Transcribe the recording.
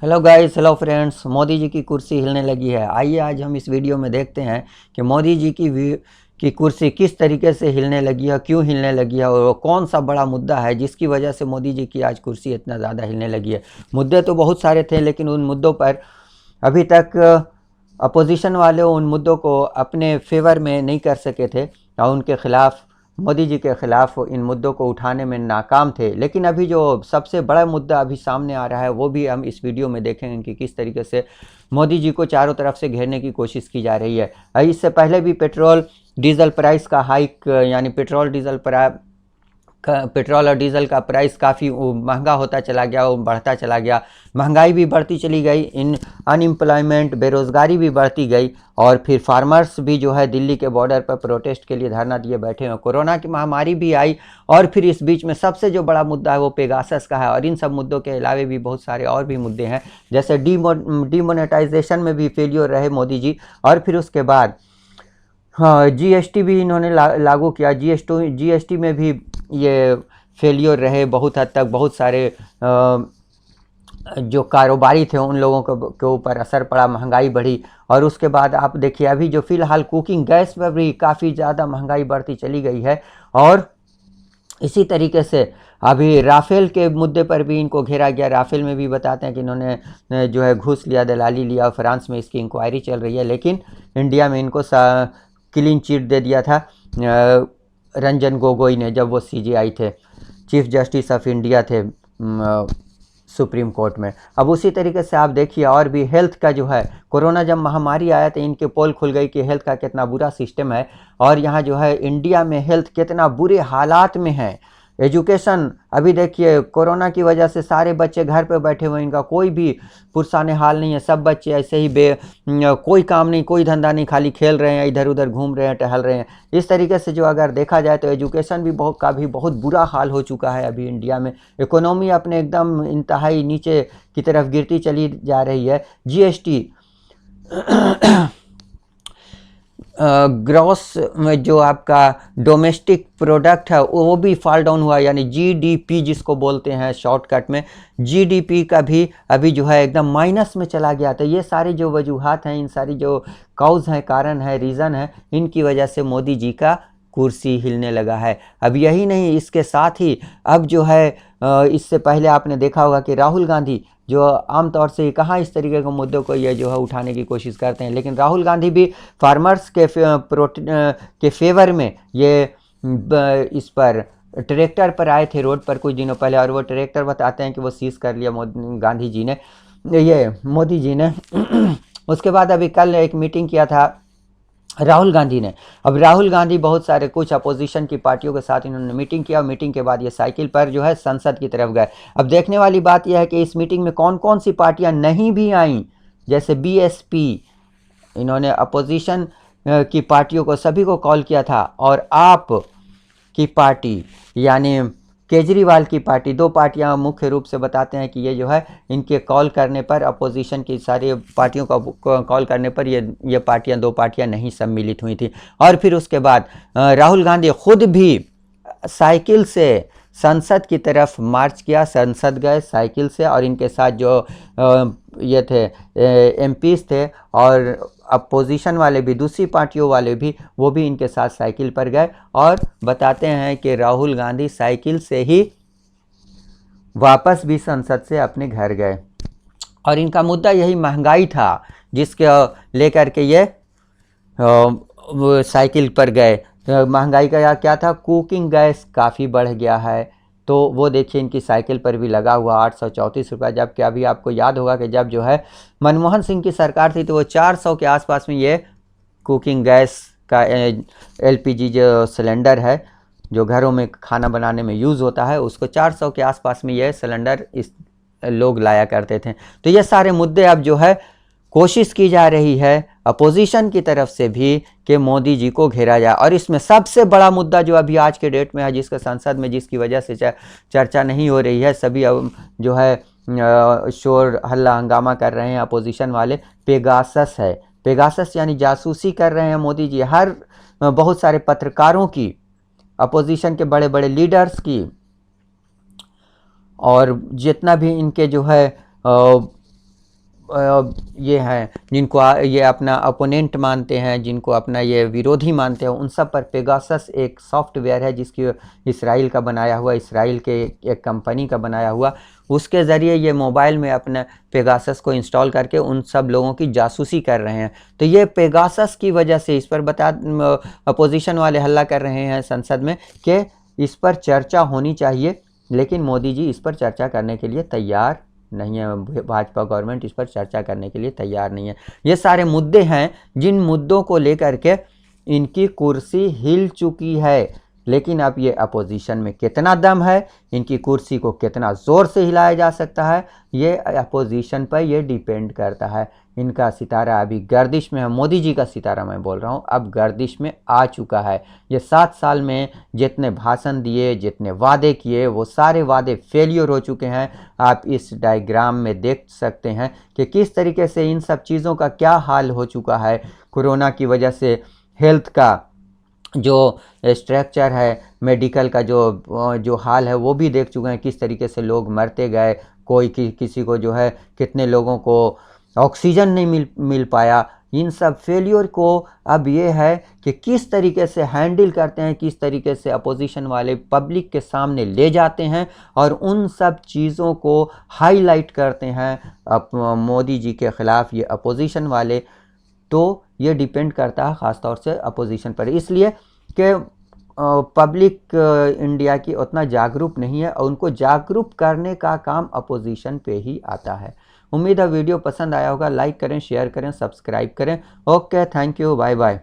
Hello guys, hello friends. Modi ji की कुर्सी हिलने लगी है। आइए आज हम इस वीडियो में देखते हैं कि मोदी जी की कुर्सी किस तरीके से हिलने लगी है, क्यों हिलने लगी है और कौन सा बड़ा मुद्दा है जिसकी वजह से मोदी जी की आज कुर्सी इतना ज़्यादा हिलने लगी है। मुद्दे तो बहुत सारे थे, लेकिन उन मुद्दों पर अभी तक अपोजिशन वाले उन मुद्दों को अपने फेवर में नहीं कर सके थे और उनके खिलाफ, मोदी जी के खिलाफ इन मुद्दों को उठाने में नाकाम थे। लेकिन अभी जो सबसे बड़ा मुद्दा अभी सामने आ रहा है वो भी हम इस वीडियो में देखेंगे कि किस तरीके से मोदी जी को चारों तरफ से घेरने की कोशिश की जा रही है। इससे पहले भी पेट्रोल डीजल प्राइस का हाइक, यानी पेट्रोल और डीजल का प्राइस काफ़ी महंगा होता चला गया, वो बढ़ता चला गया। महंगाई भी बढ़ती चली गई, अनएम्प्लॉयमेंट, बेरोज़गारी भी बढ़ती गई। और फिर फार्मर्स भी जो है दिल्ली के बॉर्डर पर प्रोटेस्ट के लिए धरना दिए बैठे हैं। कोरोना की महामारी भी आई और फिर इस बीच में सबसे जो बड़ा मुद्दा है वो पेगासस का है। और इन सब मुद्दों के अलावा भी बहुत सारे और भी मुद्दे हैं, जैसे डीमोनेटाइजेशन में भी फेलियर रहे मोदी जी। और फिर उसके बाद हाँ, जीएसटी भी इन्होंने लागू किया। जीएसटी में भी ये फेलियर रहे बहुत हद तक। बहुत सारे जो कारोबारी थे उन लोगों के ऊपर असर पड़ा, महंगाई बढ़ी। और उसके बाद आप देखिए अभी जो फ़िलहाल कुकिंग गैस पर भी काफ़ी ज़्यादा महंगाई बढ़ती चली गई है। और इसी तरीके से अभी राफेल के मुद्दे पर भी इनको घेरा गया। राफेल में भी बताते हैं कि इन्होंने जो है घूस लिया, दलाली लिया, और फ्रांस में इसकी इंक्वायरी चल रही है। लेकिन इंडिया में इनको क्लीन चिट दे दिया था रंजन गोगोई ने, जब वो सीजेआई थे, चीफ जस्टिस ऑफ इंडिया थे सुप्रीम कोर्ट में। अब उसी तरीके से आप देखिए और भी हेल्थ का जो है, कोरोना जब महामारी आया तो इनके पोल खुल गई कि हेल्थ का कितना बुरा सिस्टम है। और यहाँ जो है इंडिया में हेल्थ कितना बुरे हालात में है। एजुकेशन, अभी देखिए कोरोना की वजह से सारे बच्चे घर पे बैठे हुए हैं, इनका कोई भी पुरसाने हाल नहीं है। सब बच्चे ऐसे ही कोई काम नहीं, कोई धंधा नहीं, खाली खेल रहे हैं, इधर उधर घूम रहे हैं, टहल रहे हैं। इस तरीके से जो अगर देखा जाए तो एजुकेशन भी बहुत बुरा हाल हो चुका है अभी इंडिया में। इकोनॉमी अपने एकदम इंतहाई नीचे की तरफ गिरती चली जा रही है। जीएसटी ग्रॉस में जो आपका डोमेस्टिक प्रोडक्ट है वो भी फॉल डाउन हुआ, यानी जीडीपी जिसको बोलते हैं शॉर्टकट में, जीडीपी का भी अभी जो है एकदम माइनस में चला गया। तो ये सारी जो वजूहात हैं, इन सारी जो काउज हैं, कारण है, रीज़न है, इनकी वजह से मोदी जी का कुर्सी हिलने लगा है। अब यही नहीं, इसके साथ ही अब जो है इससे पहले आपने देखा होगा कि राहुल गांधी जो आमतौर से कहाँ इस तरीके के मुद्दों को ये जो है उठाने की कोशिश करते हैं, लेकिन राहुल गांधी भी फार्मर्स के फेवर में ये इस पर ट्रैक्टर पर आए थे रोड पर कुछ दिनों पहले। और वो ट्रैक्टर बताते हैं कि वो सीज कर लिया मोदी जी ने उसके बाद अभी कल एक मीटिंग किया था राहुल गांधी ने। अब राहुल गांधी बहुत सारे कुछ अपोजिशन की पार्टियों के साथ इन्होंने मीटिंग किया और मीटिंग के बाद ये साइकिल पर जो है संसद की तरफ गए। अब देखने वाली बात यह है कि इस मीटिंग में कौन कौन सी पार्टियां नहीं भी आईं, जैसे बीएसपी, इन्होंने अपोजिशन की पार्टियों को सभी को कॉल किया था। और आप की पार्टी यानी केजरीवाल की पार्टी, दो पार्टियां मुख्य रूप से बताते हैं कि ये जो है इनके कॉल करने पर, अपोजिशन की सारी पार्टियों का कॉल करने पर ये पार्टियां, दो पार्टियां नहीं सम्मिलित हुई थी। और फिर उसके बाद राहुल गांधी खुद भी साइकिल से संसद की तरफ मार्च किया, संसद गए साइकिल से। और इनके साथ जो ये थे एमपीज थे और अपोजिशन वाले भी, दूसरी पार्टियों वाले भी, वो भी इनके साथ साइकिल पर गए। और बताते हैं कि राहुल गांधी साइकिल से ही वापस भी संसद से अपने घर गए। और इनका मुद्दा यही महंगाई था जिसके लेकर के ये साइकिल पर गए। महंगाई का क्या था, कुकिंग गैस काफ़ी बढ़ गया है, तो वो देखिए इनकी साइकिल पर भी लगा हुआ 834 रुपये। जबकि अभी आपको याद होगा कि जब जो है मनमोहन सिंह की सरकार थी तो वो 400 के आसपास में ये कुकिंग गैस का एलपीजी जो सिलेंडर है जो घरों में खाना बनाने में यूज़ होता है, उसको 400 के आसपास में ये सिलेंडर इस लोग लाया करते थे। तो ये सारे मुद्दे अब जो है कोशिश की जा रही है अपोजिशन की तरफ से भी कि मोदी जी को घेरा जाए। और इसमें सबसे बड़ा मुद्दा जो अभी आज के डेट में है, जिसका संसद में जिसकी वजह से चर्चा नहीं हो रही है, सभी जो है शोर हल्ला हंगामा कर रहे हैं अपोजिशन वाले, पेगासस है। पेगासस यानी जासूसी कर रहे हैं मोदी जी, हर बहुत सारे पत्रकारों की, अपोजिशन के बड़े बड़े लीडर्स की, और जितना भी इनके जो है ये हैं जिनको ये अपना अपोनेंट मानते हैं, जिनको अपना ये विरोधी मानते हैं, उन सब पर पेगासस एक सॉफ्टवेयर है जिसकी इसराइल का बनाया हुआ, इसराइल के एक कंपनी का बनाया हुआ, उसके ज़रिए ये मोबाइल में अपने पेगासस को इंस्टॉल करके उन सब लोगों की जासूसी कर रहे हैं। तो ये पेगासस की वजह से इस पर अपोजिशन वाले हल्ला कर रहे हैं संसद में कि इस पर चर्चा होनी चाहिए, लेकिन मोदी जी इस पर चर्चा करने के लिए तैयार नहीं है। भाजपा गवर्नमेंट इस पर चर्चा करने के लिए तैयार नहीं है। ये सारे मुद्दे हैं जिन मुद्दों को लेकर के इनकी कुर्सी हिल चुकी है, लेकिन अब ये अपोजिशन में कितना दम है, इनकी कुर्सी को कितना ज़ोर से हिलाया जा सकता है, ये अपोजिशन पर ये डिपेंड करता है। इनका सितारा अभी गर्दिश में है, मोदी जी का सितारा मैं बोल रहा हूँ, अब गर्दिश में आ चुका है। ये 7 साल में जितने भाषण दिए, जितने वादे किए, वो सारे वादे फेलियर हो चुके हैं। आप इस डायग्राम में देख सकते हैं कि किस तरीके से इन सब चीज़ों का क्या हाल हो चुका है। कोरोना की वजह से हेल्थ का जो स्ट्रक्चर है, मेडिकल का जो हाल है, वो भी देख चुके हैं किस तरीके से लोग मरते गए। कोई किसी को जो है, कितने लोगों को ऑक्सीजन नहीं मिल पाया। इन सब फेलियर को अब ये है कि किस तरीके से हैंडल करते हैं, किस तरीके से अपोजिशन वाले पब्लिक के सामने ले जाते हैं और उन सब चीज़ों को हाईलाइट करते हैं मोदी जी के ख़िलाफ़ ये अपोजिशन वाले। तो ये डिपेंड करता है ख़ास तौर से अपोजिशन पर, इसलिए कि पब्लिक इंडिया की उतना जागरूक नहीं है और उनको जागरूक करने का काम अपोजिशन पे ही आता है। उम्मीद है वीडियो पसंद आया होगा। लाइक करें, शेयर करें, सब्सक्राइब करें। Okay, thank you, bye bye.